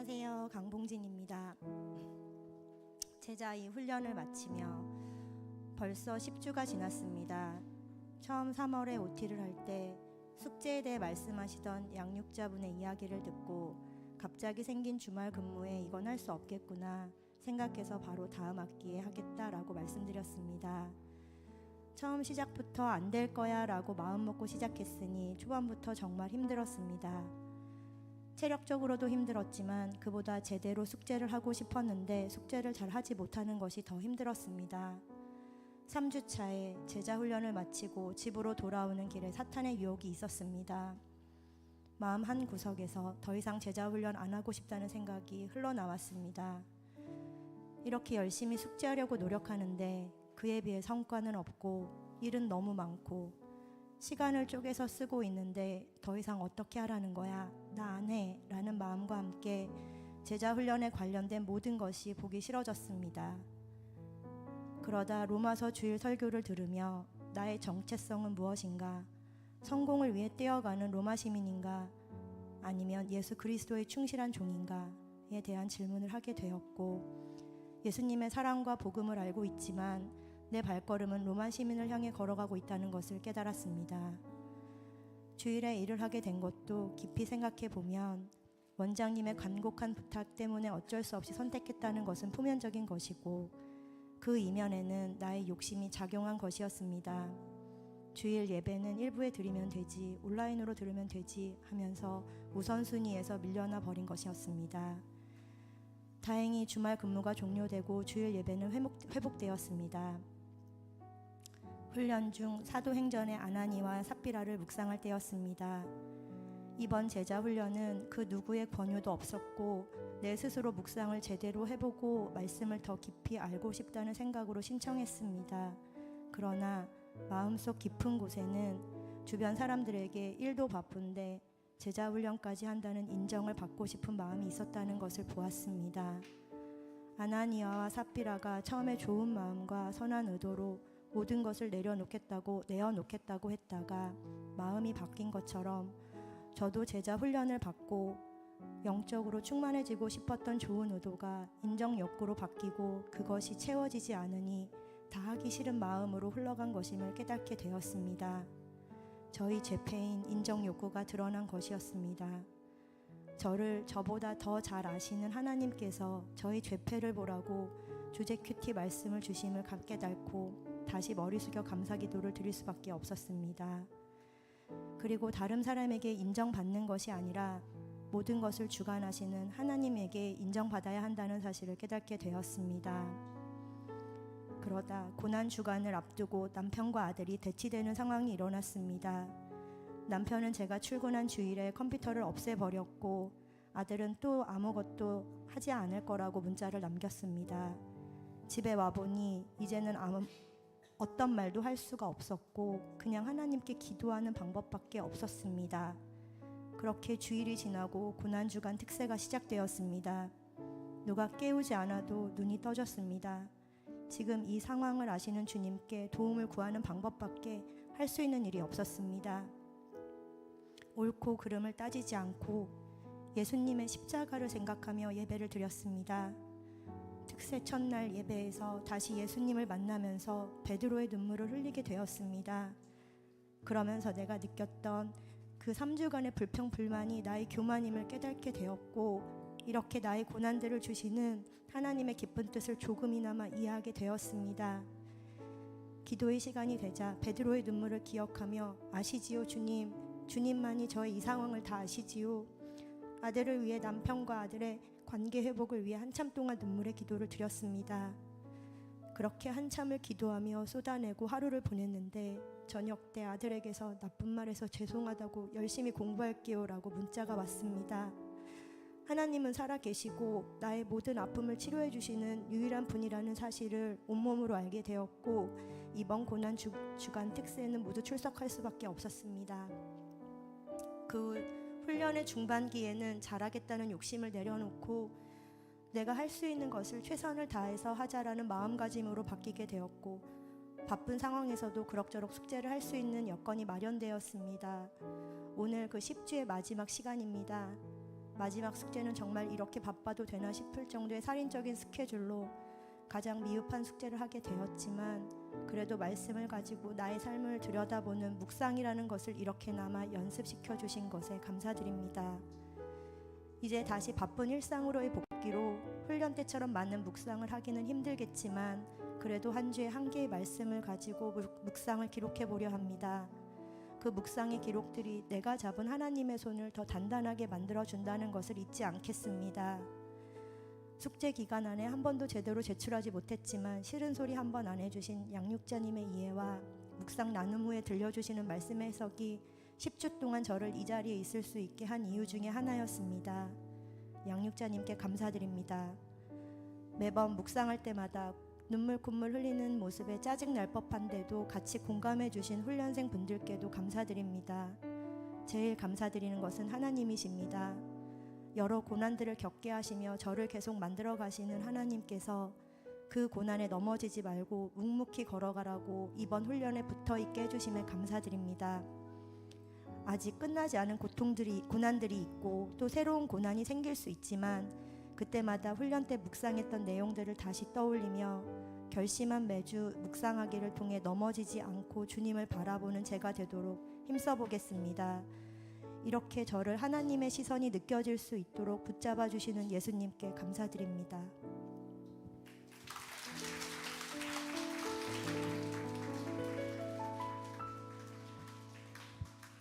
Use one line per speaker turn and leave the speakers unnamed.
안녕하세요. 강봉진입니다. 제자이 훈련을 마치며 벌써 10주가 지났습니다. 처음 3월에 OT를 할 때 숙제에 대해 말씀하시던 양육자분의 이야기를 듣고 갑자기 생긴 주말 근무에 이건 할 수 없겠구나 생각해서 바로 다음 학기에 하겠다라고 말씀드렸습니다. 처음 시작부터 안 될 거야 라고 마음먹고 시작했으니 초반부터 정말 힘들었습니다. 체력적으로도 힘들었지만 그보다 제대로 숙제를 하고 싶었는데 숙제를 잘 하지 못하는 것이 더 힘들었습니다. 3주 차에 제자 훈련을 마치고 집으로 돌아오는 길에 사탄의 유혹이 있었습니다. 마음 한 구석에서 더 이상 제자 훈련 안 하고 싶다는 생각이 흘러나왔습니다. 이렇게 열심히 숙제하려고 노력하는데 그에 비해 성과는 없고 일은 너무 많고 시간을 쪼개서 쓰고 있는데 더 이상 어떻게 하라는 거야? 나 안 해 라는 마음과 함께 제자 훈련에 관련된 모든 것이 보기 싫어졌습니다. 그러다 로마서 주일 설교를 들으며 나의 정체성은 무엇인가? 성공을 위해 뛰어가는 로마 시민인가? 아니면 예수 그리스도의 충실한 종인가?에 대한 질문을 하게 되었고 예수님의 사랑과 복음을 알고 있지만 내 발걸음은 로마 시민을 향해 걸어가고 있다는 것을 깨달았습니다. 주일에 일을 하게 된 것도 깊이 생각해 보면 원장님의 간곡한 부탁 때문에 어쩔 수 없이 선택했다는 것은 표면적인 것이고 그 이면에는 나의 욕심이 작용한 것이었습니다. 주일 예배는 일부에 드리면 되지, 온라인으로 들으면 되지 하면서 우선순위에서 밀려나 버린 것이었습니다. 다행히 주말 근무가 종료되고 주일 예배는 회복되었습니다. 훈련 중 사도행전의 아나니와 삽비라를 묵상할 때였습니다. 이번 제자 훈련은 그 누구의 권유도 없었고 내 스스로 묵상을 제대로 해보고 말씀을 더 깊이 알고 싶다는 생각으로 신청했습니다. 그러나 마음속 깊은 곳에는 주변 사람들에게 일도 바쁜데 제자 훈련까지 한다는 인정을 받고 싶은 마음이 있었다는 것을 보았습니다. 아나니아와 삽비라가 처음에 좋은 마음과 선한 의도로 모든 것을 내어놓겠다고 했다가 마음이 바뀐 것처럼 저도 제자 훈련을 받고 영적으로 충만해지고 싶었던 좋은 의도가 인정 욕구로 바뀌고 그것이 채워지지 않으니 다 하기 싫은 마음으로 흘러간 것임을 깨닫게 되었습니다. 저희 죄패인 인정 욕구가 드러난 것이었습니다. 저를 저보다 더 잘 아시는 하나님께서 저희 죄패를 보라고 주제 큐티 말씀을 주심을 깨닫고 다시 머리 숙여 감사 기도를 드릴 수밖에 없었습니다. 그리고 다른 사람에게 인정받는 것이 아니라 모든 것을 주관하시는 하나님에게 인정받아야 한다는 사실을 깨닫게 되었습니다. 그러다 고난 주간을 앞두고 남편과 아들이 대치되는 상황이 일어났습니다. 남편은 제가 출근한 주일에 컴퓨터를 없애버렸고 아들은 또 아무것도 하지 않을 거라고 문자를 남겼습니다. 집에 와보니 이제는 어떤 말도 할 수가 없었고 그냥 하나님께 기도하는 방법밖에 없었습니다. 그렇게 주일이 지나고 고난주간 특세가 시작되었습니다. 누가 깨우지 않아도 눈이 떠졌습니다. 지금 이 상황을 아시는 주님께 도움을 구하는 방법밖에 할 수 있는 일이 없었습니다. 옳고 그름을 따지지 않고 예수님의 십자가를 생각하며 예배를 드렸습니다. 특세 첫날 예배에서 다시 예수님을 만나면서 베드로의 눈물을 흘리게 되었습니다. 그러면서 내가 느꼈던 그 3주간의 불평불만이 나의 교만임을 깨닫게 되었고 이렇게 나의 고난들을 주시는 하나님의 기쁜 뜻을 조금이나마 이해하게 되었습니다. 기도의 시간이 되자 베드로의 눈물을 기억하며 아시지요 주님, 주님만이 저의 이 상황을 다 아시지요. 아들을 위해 남편과 아들의 관계 회복을 위해 한참 동안 눈물의 기도를 드렸습니다. 그렇게 한참을 기도하며 쏟아내고 하루를 보냈는데 저녁 때 아들에게서 나쁜 말해서 죄송하다고 열심히 공부할게요 라고 문자가 왔습니다. 하나님은 살아계시고 나의 모든 아픔을 치료해 주시는 유일한 분이라는 사실을 온몸으로 알게 되었고 이번 고난 주간 특세는 모두 출석할 수밖에 없었습니다. 그 훈련의 중반기에는 잘하겠다는 욕심을 내려놓고 내가 할 수 있는 것을 최선을 다해서 하자라는 마음가짐으로 바뀌게 되었고 바쁜 상황에서도 그럭저럭 숙제를 할 수 있는 여건이 마련되었습니다. 오늘 그 10주의 마지막 시간입니다. 마지막 숙제는 정말 이렇게 바빠도 되나 싶을 정도의 살인적인 스케줄로 가장 미흡한 숙제를 하게 되었지만 그래도 말씀을 가지고 나의 삶을 들여다보는 묵상이라는 것을 이렇게나마 연습시켜 주신 것에 감사드립니다. 이제 다시 바쁜 일상으로의 복귀로 훈련 때처럼 많은 묵상을 하기는 힘들겠지만 그래도 한 주에 한 개의 말씀을 가지고 묵상을 기록해 보려 합니다. 그 묵상의 기록들이 내가 잡은 하나님의 손을 더 단단하게 만들어 준다는 것을 잊지 않겠습니다. 숙제 기간 안에 한 번도 제대로 제출하지 못했지만 싫은 소리 한 번 안 해주신 양육자님의 이해와 묵상 나눔 후에 들려주시는 말씀 해석이 10주 동안 저를 이 자리에 있을 수 있게 한 이유 중에 하나였습니다. 양육자님께 감사드립니다. 매번 묵상할 때마다 눈물 콧물 흘리는 모습에 짜증날 법한데도 같이 공감해 주신 훈련생 분들께도 감사드립니다. 제일 감사드리는 것은 하나님이십니다. 여러 고난들을 겪게 하시며 저를 계속 만들어 가시는 하나님께서 그 고난에 넘어지지 말고 묵묵히 걸어가라고 이번 훈련에 붙어있게 해주심에 감사드립니다. 아직 끝나지 않은 고난들이 있고 또 새로운 고난이 생길 수 있지만 그때마다 훈련 때 묵상했던 내용들을 다시 떠올리며 결심한 매주 묵상하기를 통해 넘어지지 않고 주님을 바라보는 제가 되도록 힘써 보겠습니다. 이렇게 저를 하나님의 시선이 느껴질 수 있도록 붙잡아 주시는 예수님께 감사드립니다.